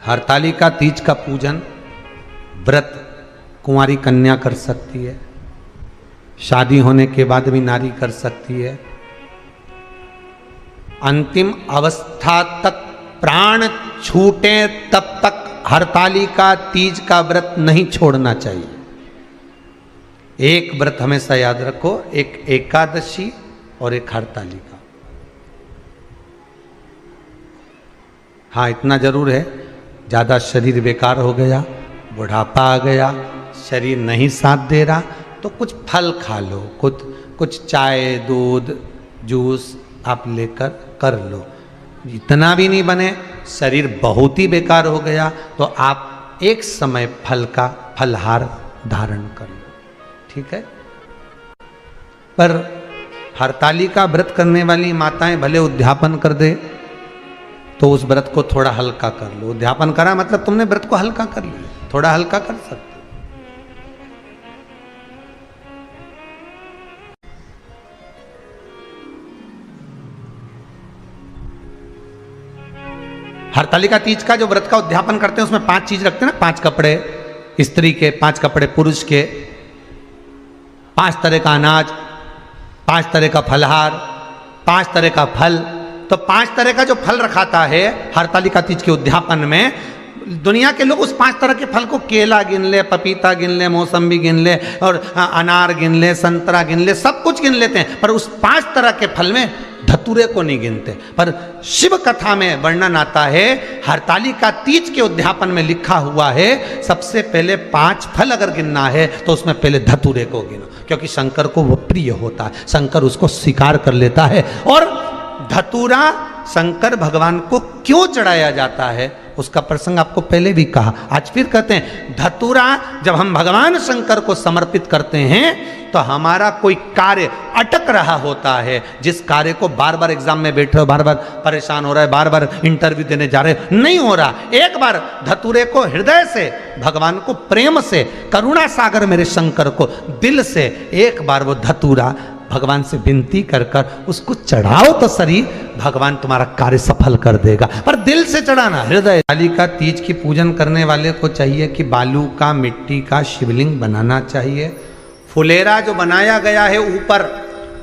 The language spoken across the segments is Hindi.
हरतालिका तीज का पूजन व्रत कुंवारी कन्या कर सकती है, शादी होने के बाद भी नारी कर सकती है। अंतिम अवस्था तक प्राण छूटे तब तक हरतालिका तीज का व्रत नहीं छोड़ना चाहिए। एक व्रत हमेशा याद रखो, एक एकादशी और एक हरतालिका। हाँ, इतना जरूर है, ज़्यादा शरीर बेकार हो गया, बुढ़ापा आ गया, शरीर नहीं साथ दे रहा, तो कुछ फल खा लो, कुछ चाय दूध जूस आप लेकर कर लो। इतना भी नहीं बने, शरीर बहुत ही बेकार हो गया, तो आप एक समय फल का फलहार धारण कर लो, ठीक है। पर हरतालिका व्रत करने वाली माताएं भले उद्यापन कर दे, तो उस व्रत को थोड़ा हल्का कर लो। उद्यापन करा मतलब तुमने व्रत को हल्का कर लिया, थोड़ा हल्का कर सकते। हरतालिका तीज का जो व्रत का उद्यापन करते हैं उसमें 5 चीज रखते हैं ना, 5 कपड़े स्त्री के, 5 कपड़े पुरुष के, 5 तरह का अनाज, 5 तरह का फलहार, 5 तरह का फल। तो 5 तरह का जो फल रखाता है हरतालिका तीज के उद्यापन में, दुनिया के लोग उस 5 तरह के फल को केला गिन ले, पपीता गिन ले, मौसम्बी गिन ले, और अनार गिन ले, संतरा गिन ले, सब कुछ गिन लेते हैं, पर उस 5 तरह के फल में धतूरे को नहीं गिनते। पर शिव कथा में वर्णन आता है, हरतालिका तीज के उद्यापन में लिखा हुआ है, सबसे पहले 5 फल अगर गिनना है तो उसमें पहले धतूरे को गिनो, क्योंकि शंकर को वो प्रिय होता है, शंकर उसको स्वीकार कर लेता है। और धतूरा शंकर भगवान को क्यों चढ़ाया जाता है उसका प्रसंग आपको पहले भी कहा, आज फिर कहते हैं। धतूरा जब हम भगवान शंकर को समर्पित करते हैं तो हमारा कोई कार्य अटक रहा होता है, जिस कार्य को बार बार एग्जाम में बैठे हो, बार बार परेशान हो रहा है, बार बार इंटरव्यू देने जा रहे हो, नहीं हो रहा, एक बार धतूरे को हृदय से, भगवान को प्रेम से, करुणा सागर मेरे शंकर को दिल से एक बार वो धतूरा भगवान से विनती कर कर उसको चढ़ाओ तो सही, भगवान तुम्हारा कार्य सफल कर देगा। पर दिल से चढ़ाना, हृदय। हरतालिका तीज की पूजन करने वाले को चाहिए कि बालू का, मिट्टी का शिवलिंग बनाना चाहिए। फुलेरा जो बनाया गया है ऊपर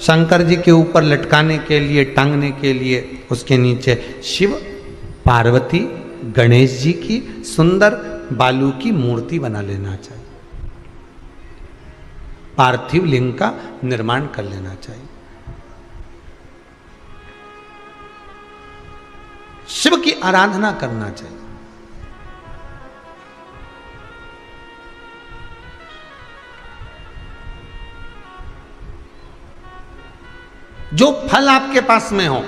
शंकर जी के ऊपर लटकाने के लिए, टांगने के लिए, उसके नीचे शिव पार्वती गणेश जी की सुंदर बालू की मूर्ति बना लेना चाहिए, पार्थिव लिंग का निर्माण कर लेना चाहिए। शिव की आराधना करना चाहिए। जो फल आपके पास में हो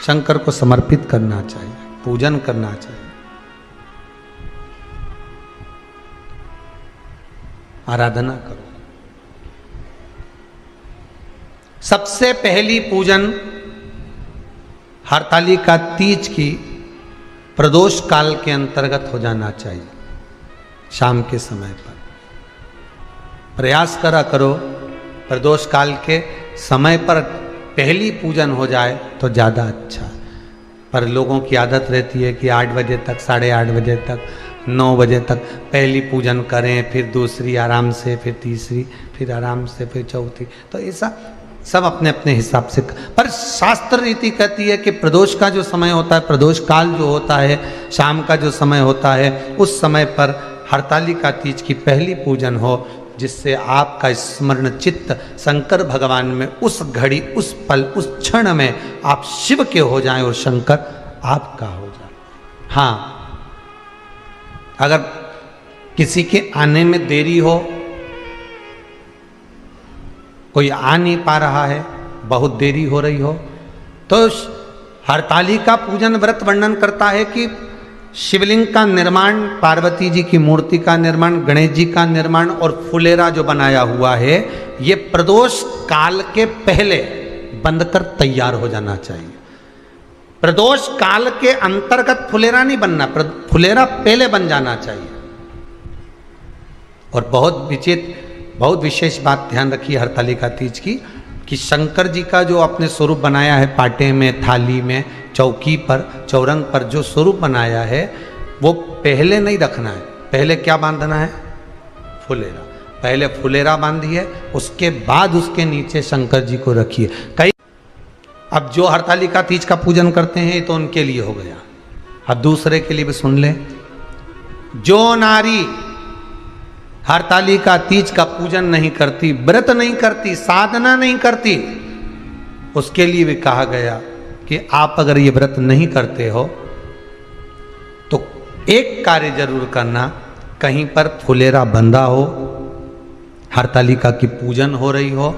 शंकर को समर्पित करना चाहिए, पूजन करना चाहिए, आराधना करो। सबसे पहली पूजन हरतालिका तीज की प्रदोष काल के अंतर्गत हो जाना चाहिए, शाम के समय पर। प्रयास करो प्रदोष काल के समय पर पहली पूजन हो जाए तो ज़्यादा अच्छा। पर लोगों की आदत रहती है कि 8 बजे तक, 8:30 बजे तक, 9 बजे तक पहली पूजन करें, फिर दूसरी आराम से, फिर तीसरी, फिर आराम से, फिर चौथी। तो ऐसा सब अपने अपने हिसाब से। पर शास्त्र रीति कहती है कि प्रदोष का जो समय होता है, प्रदोष काल जो होता है, शाम का जो समय होता है, उस समय पर हरतालिका तीज की पहली पूजन हो, जिससे आपका स्मरण चित्त शंकर भगवान में उस घड़ी, उस पल, उस क्षण में आप शिव के हो जाएं और शंकर आपका हो जाए। हाँ, अगर किसी के आने में देरी हो, कोई आ नहीं पा रहा है, बहुत देरी हो रही हो, तो हरतालिका पूजन व्रत वर्णन करता है कि शिवलिंग का निर्माण, पार्वती जी की मूर्ति का निर्माण, गणेश जी का निर्माण और फुलेरा जो बनाया हुआ है, ये प्रदोष काल के पहले बंधकर तैयार हो जाना चाहिए। प्रदोष काल के अंतर्गत फुलेरा नहीं बनना, फुलेरा पहले बन जाना चाहिए। और बहुत विशेष बात ध्यान रखिए हरतालिका तीज की, कि शंकर जी का जो आपने स्वरूप बनाया है, पाटे में, थाली में, चौकी पर, चौरंग पर जो स्वरूप बनाया है, वो पहले नहीं रखना है, पहले क्या बांधना है? फुलेरा। पहले फुलेरा बांधिए, उसके बाद उसके नीचे शंकर जी को रखिए। कई अब जो हरतालिका तीज का पूजन करते हैं ये तो उनके लिए हो गया, अब दूसरे के लिए भी सुन ले। जो नारी हरतालिका तीज का पूजन नहीं करती, व्रत नहीं करती, साधना नहीं करती, उसके लिए भी कहा गया कि आप अगर ये व्रत नहीं करते हो तो एक कार्य जरूर करना, कहीं पर फुलेरा बंधा हो, हरतालिका की पूजन हो रही हो,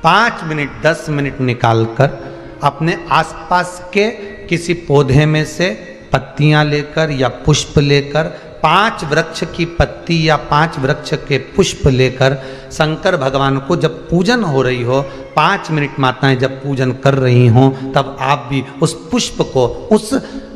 5 मिनट 10 मिनट निकालकर अपने आसपास के किसी पौधे में से पत्तियां लेकर या पुष्प लेकर, 5 वृक्ष की पत्ती या 5 वृक्ष के पुष्प लेकर शंकर भगवान को जब पूजन हो रही हो, 5 मिनट माताएं जब पूजन कर रही हों, तब आप भी उस पुष्प को, उस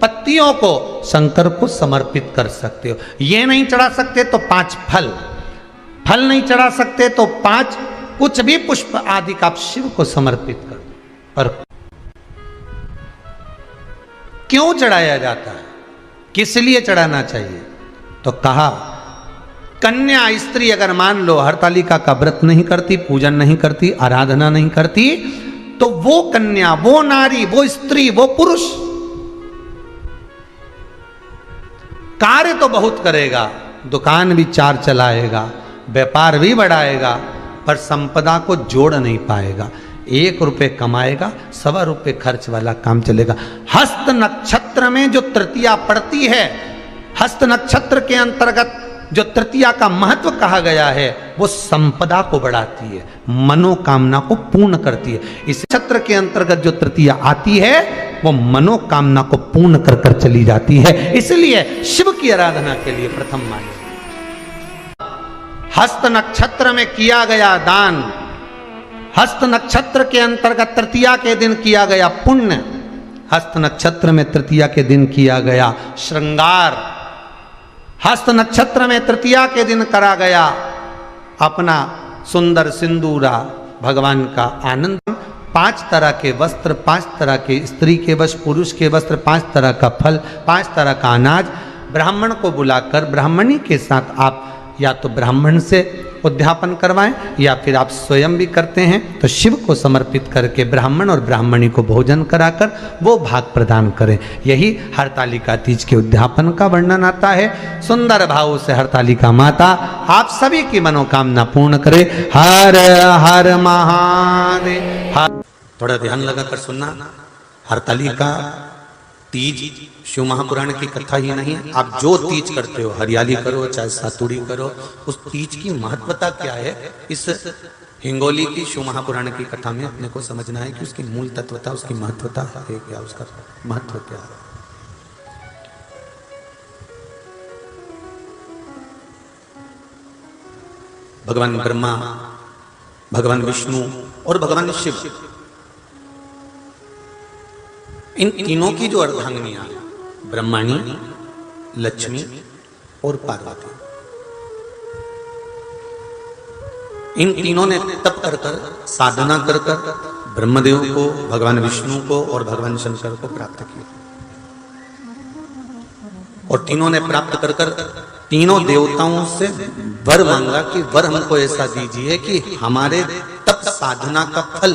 पत्तियों को शंकर को समर्पित कर सकते हो। ये नहीं चढ़ा सकते तो 5 फल नहीं चढ़ा सकते तो 5 कुछ भी पुष्प आदि का आप शिव को समर्पित कर दो। पर क्यों चढ़ाया जाता है, किस लिए चढ़ाना चाहिए? तो कहा कन्या स्त्री अगर मान लो हरतालिका का व्रत नहीं करती, पूजन नहीं करती, आराधना नहीं करती, तो वो कन्या, वो नारी, वो स्त्री, वो पुरुष कार्य तो बहुत करेगा, दुकान भी 4 चलाएगा, व्यापार भी बढ़ाएगा, पर संपदा को जोड़ नहीं पाएगा। 1 रुपये कमाएगा, 1.25 रुपये खर्च वाला काम चलेगा। हस्त नक्षत्र में जो तृतीया पड़ती है, हस्त नक्षत्र के अंतर्गत जो तृतीया का महत्व कहा गया है, वो संपदा को बढ़ाती है, मनोकामना को पूर्ण करती है। इस नक्षत्र के अंतर्गत जो तृतीया आती है वो मनोकामना को पूर्ण कर कर चली जाती है। इसलिए शिव की आराधना के लिए प्रथम माने हस्त नक्षत्र में किया गया दान, हस्त नक्षत्र के अंतर्गत तृतीया के दिन किया गया पुण्य, हस्त नक्षत्र में तृतीया के दिन किया गया श्रृंगार, हस्त नक्षत्र में तृतीया के दिन करा गया अपना सुंदर सिंदूरा, भगवान का आनंद, 5 तरह के वस्त्र, 5 तरह के स्त्री के वस्त्र, पुरुष के वस्त्र, 5 तरह का फल, 5 तरह का अनाज, ब्राह्मण को बुलाकर ब्राह्मणी के साथ आप या तो ब्राह्मण से उद्यापन करवाएं या फिर आप स्वयं भी करते हैं तो शिव को समर्पित करके ब्राह्मण और ब्राह्मणी को भोजन कराकर वो भाग प्रदान करें। यही हरतालिका तीज के उद्यापन का वर्णन आता है। सुंदर भाव से हरतालिका माता आप सभी की मनोकामना पूर्ण करे। हर हर महादेव। थोड़ा ध्यान लगाकर सुनना, हरतालिका तीज शिव महापुराण की कथा ही नहीं है। आप जो तीज करते हो, हरियाली करो चाहे सातुड़ी करो, उस तीज की महत्वता क्या है, इस हिंगोली की शिव महापुराण की कथा में अपने को समझना है कि उसकी मूल तत्वता, उसकी महत्वता है क्या, उसका महत्व क्या है। भगवान ब्रह्मा, भगवान विष्णु और भगवान शिव, इन तीनों की जो अर्धांगिनियां, ब्रह्माणी, लक्ष्मी और पार्वती, इन तीनों ने तप कर कर, साधना कर कर ब्रह्मदेव को, भगवान विष्णु को और भगवान शंकर को प्राप्त किया। और तीनों ने प्राप्त कर कर तीनों देवताओं से वर मांगा कि वर हमको ऐसा दीजिए कि हमारे तप साधना का फल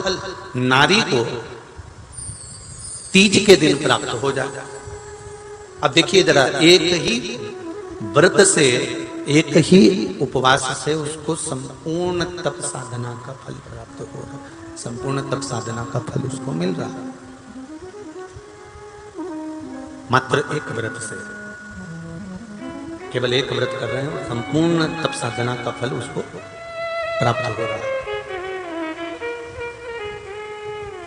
नारी को तीज के दिन प्राप्त हो जाए। अब देखिए जरा, एक ही व्रत से, एक ही उपवास से उसको संपूर्ण तप साधना का फल प्राप्त हो रहा है, संपूर्ण तप साधना का फल उसको मिल रहा है। मात्र एक व्रत से, केवल एक व्रत कर रहे हैं, संपूर्ण तप साधना का फल उसको प्राप्त हो रहा है।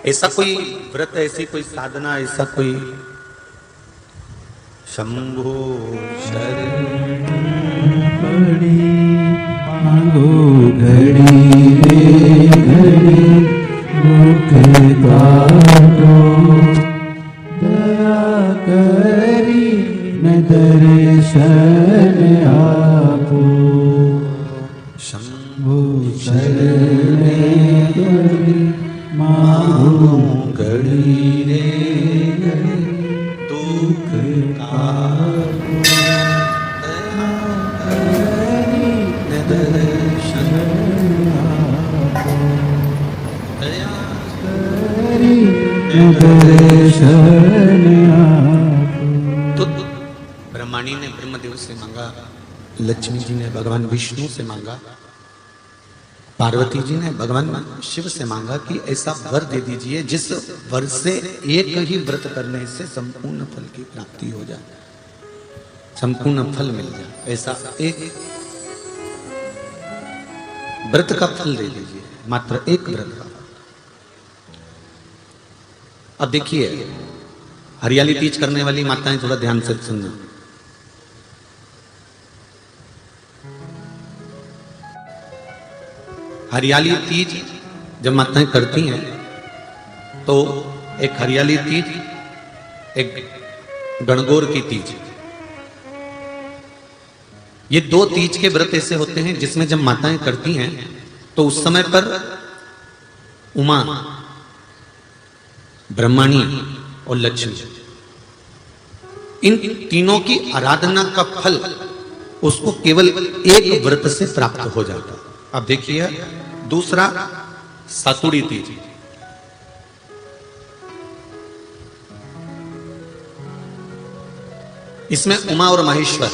ऐसा कोई व्रत, ऐसी कोई साधना, ऐसा कोई शंभो शरण पड़ी मांगो घड़ी घड़ी मुख काटो, दया करी न दर्शन आपो, शंभो शरण पड़ी मांगो घड़ी रे घड़ी दुख का मैं दर्शन आपको। तो ब्रह्माणी ने ब्रह्मदेव से मांगा, लक्ष्मी जी ने भगवान विष्णु से मांगा, पार्वती जी ने भगवान शिव से मांगा कि ऐसा वर दे दीजिए जिस वर से एक ही व्रत करने से संपूर्ण फल की प्राप्ति हो जाए, संपूर्ण फल मिल जाए। ऐसा एक व्रत का फल दे दीजिए, मात्र एक व्रत का। अब देखिए, हरियाली तीज करने वाली माताएं थोड़ा ध्यान से सुनना। हरियाली तीज जब माताएं करती हैं तो एक हरियाली तीज, एक गणगौर की तीज, ये दो तीज के व्रत ऐसे होते हैं जिसमें जब माताएं करती हैं तो उस समय पर उमा, ब्रह्माणी और लक्ष्मी, इन तीनों की आराधना का फल उसको केवल एक व्रत से प्राप्त हो जाता। अब देखिए दूसरा सातुड़ी तीज। इसमें उमा और महेश्वर,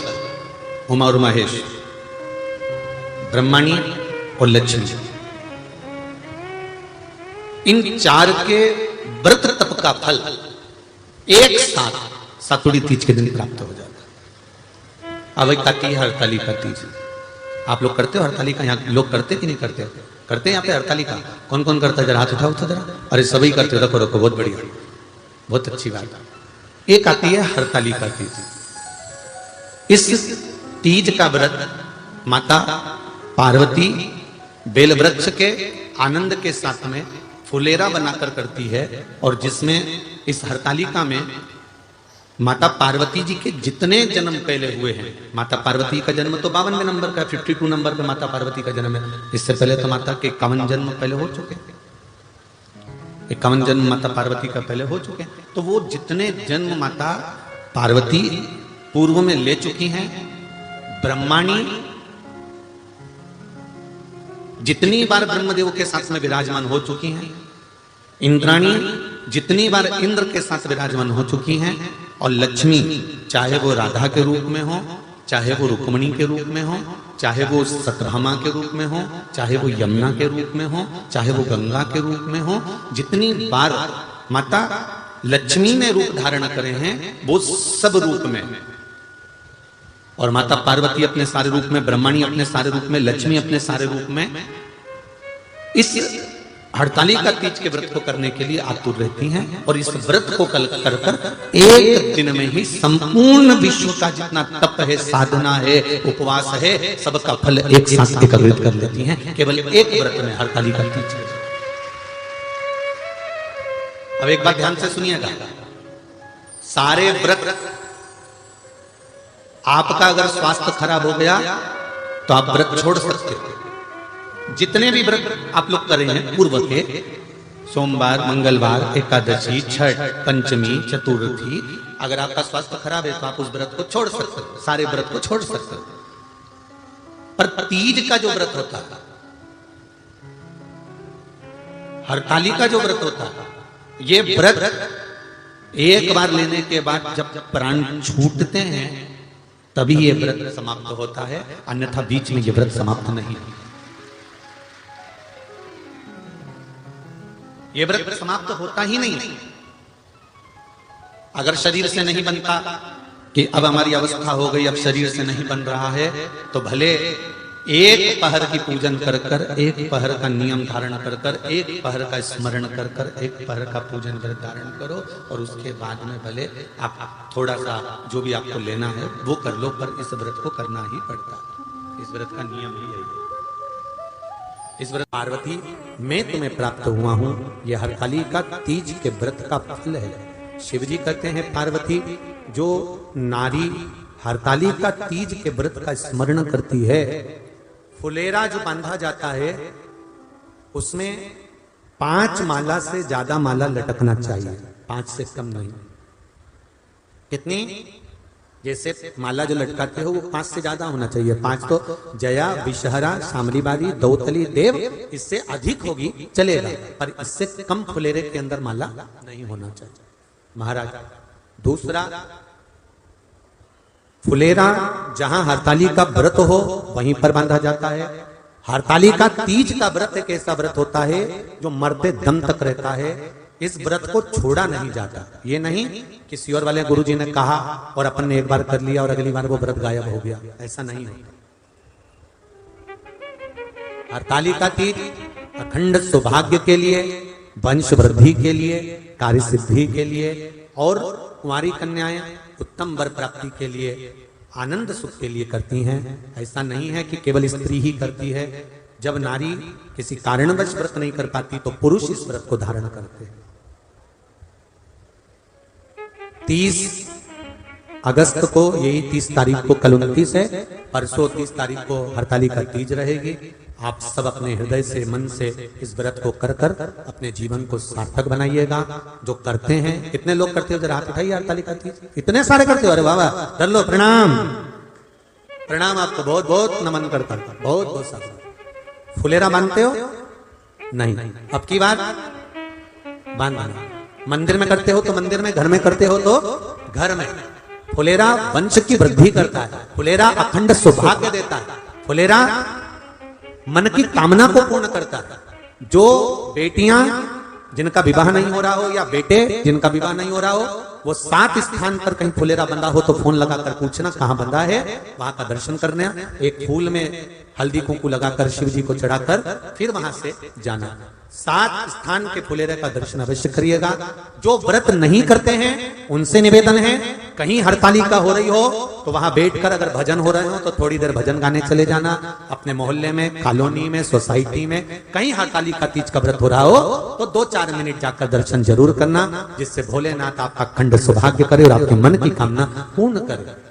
उमा और महेश, ब्रह्माणी और लक्ष्मी, इन चार के व्रत तप का फल एक साथ सातुड़ी तीज के दिन प्राप्त हो जाता। अब एक आती है हरतालिका तीज। आप लोग करते हो हरतालिका? यहाँ लोग करते कि नहीं करते? करते हैं यहाँ पे हरतालिका? कौन कौन करता है? जरा हाथ उठाओ तो जरा। अरे सभी करते हो, रखो रखो, बहुत बढ़िया, बहुत अच्छी बात। एक आती है हरतालिका तीज। इस तीज का व्रत माता पार्वती बेल वृक्ष के आनंद के साथ में फुलेरा बनाकर करती है, और जिसमें इस हरतालिका में माता पार्वती जी के जितने जन्म पहले हुए हैं, माता पार्वती का जन्म तो 52वें नंबर का, 52 नंबर पे माता पार्वती का जन्म है। इससे पहले तो माता के 51 जन्म पहले हो चुके, 51 जन्म माता पार्वती का पहले हो चुके। तो वो जितने जन्म माता पार्वती पूर्व में ले चुकी हैं, ब्रह्माणी जितनी बार ब्रह्मदेव के साथ में विराजमान हो चुकी हैं, इंद्राणी जितनी बार इंद्र के साथ विराजमान हो चुकी हैं, और लक्ष्मी चाहे वो राधा के रूप में हो, चाहे वो रुक्मणी के रूप में हो, चाहे वो सतभामा के रूप में हो, चाहे वो यमुना के रूप में हो, चाहे वो गंगा के रूप में हो, जितनी बार माता लक्ष्मी ने रूप धारण करे हैं वो सब रूप में, और माता पार्वती अपने सारे रूप में, ब्रह्माणी अपने सारे रूप में, लक्ष्मी अपने सारे रूप में इस हरतालिका तीज के व्रत को करने के लिए आतुर रहती हैं। और इस व्रत को कर एक दिन में ही संपूर्ण विश्व का जितना तप है, साधना है, उपवास है, सबका फल एक साथ एकत्रित कर लेती हैं केवल एक व्रत में, हरतालिका तीज। अब एक बात ध्यान से सुनिएगा, सारे व्रत, आपका अगर स्वास्थ्य खराब हो गया तो आप व्रत छोड़ सकते हो। जितने भी व्रत आप लोग कर रहे हैं पूर्व के, सोमवार, मंगलवार, एकादशी, छठ, पंचमी, चतुर्थी, अगर आपका स्वास्थ्य खराब है तो आप उस व्रत को छोड़ सकते हो, सारे व्रत को छोड़ सकते हो। पर तीज का जो व्रत होता है, हरतालिका जो व्रत होता है, ये व्रत एक बार लेने के बाद जब प्राण छूटते हैं तभी ये व्रत समाप्त होता है, अन्यथा बीच में ये व्रत समाप्त नहीं। ये व्रत समाप्त होता ही नहीं। अगर शरीर से नहीं बनता कि अब हमारी अवस्था हो गई, अब शरीर से नहीं बन रहा है, तो भले एक पहर की पूजन कर कर, एक पहर का नियम धारण कर कर, एक पहर का स्मरण कर कर, एक पहर का पूजन व्रत धारण करो, और उसके बाद में भले आप थोड़ा सा जो भी आपको लेना है वो कर लो, पर इस व्रत को करना ही पड़ता है। इस व्रत का नियम ही यही है। इस व्रत पार्वती मैं तुम्हें प्राप्त हुआ हूं, यह हरतालिका तीज के व्रत का फल है। शिव जी कहते हैं पार्वती, जो नारी हरतालिका तीज के व्रत का स्मरण करती है, फुलेरा जो बांधा जाता है उसमें 5 माला से ज्यादा माला लटकना चाहिए, 5 से कम नहीं। कितनी? जैसे माला जो लटकाते हो वो 5 से ज्यादा होना चाहिए। 5 तो जया, विषहरा, शामलीबारी, दौतली, देव, इससे अधिक होगी चलेगा, पर इससे कम फुलेरे के अंदर माला नहीं होना चाहिए महाराज। दूसरा, फुलेरा जहां हरताली का व्रत हो वहीं पर बांधा जाता है। हरताली का तीज का व्रत एक ऐसा व्रत होता है जो मरते दम तक रहता है। इस व्रत को छोड़ा नहीं जाता। ये नहीं किसी और वाले गुरुजी ने कहा और अपन ने एक बार कर लिया और अगली बार वो व्रत गायब हो गया, ऐसा नहीं होता। हरताली का तीज अखंड सौभाग्य के लिए, वंश वृद्धि के लिए, कार्य सिद्धि के लिए और कुंवारी कन्याएं उत्तम वर प्राप्ति के लिए, आनंद सुख के लिए करती हैं। ऐसा नहीं है कि केवल स्त्री ही करती है। जब नारी किसी कारणवश व्रत नहीं कर पाती तो पुरुष इस व्रत को धारण करते हैं। 30 अगस्त को, यही 30 तारीख को, कल 29 है, परसों 30 तारीख को हरताली का तीज रहेगी। आप सब अपने हृदय से, मन से इस व्रत को कर कर अपने जीवन को सार्थक बनाइएगा। जो करते हैं, कितने लोग करते हो जरा हाथ उठाइए। हरताली का तीज इतने सारे करते हो, अरे वाह वाह, कर लो, प्रणाम प्रणाम, आपको बहुत बहुत नमन करता हूं, बहुत बहुत सारा। फुलेरा बांधते हो? नहीं, अब की बात बांधना। मंदिर में करते हो तो मंदिर में, घर में करते हो तो घर में। फुलेरा वंश की वृद्धि करता है, फुलेरा अखंड सौभाग्य देता है, फुलेरा मन की कामना को पूर्ण करता है। जो बेटियां जिनका विवाह नहीं हो रहा हो या बेटे जिनका विवाह नहीं हो रहा हो, वो 7 स्थान पर कहीं फुलेरा बंधा हो तो फोन लगाकर पूछना कहां बंधा है, वहां का दर्शन करना। एक फूल में हल्दी कुंकू लगाकर शिव जी को चढ़ाकर फिर वहां से जाना। 7 स्थान के फुलेरे का दर्शन अवश्य करिएगा। जो व्रत नहीं करते हैं उनसे निवेदन है, कहीं हरताली का हो रही हो तो वहां बैठकर अगर भजन हो रहे हो तो थोड़ी देर भजन गाने चले जाना। अपने मोहल्ले में, कॉलोनी में, सोसाइटी में कहीं हरताली का तीज का व्रत हो रहा हो तो 2-4 मिनट जाकर दर्शन जरूर करना, जिससे भोलेनाथ आपका अखंड सौभाग्य करे और आपके मन की कामना पूर्ण करे।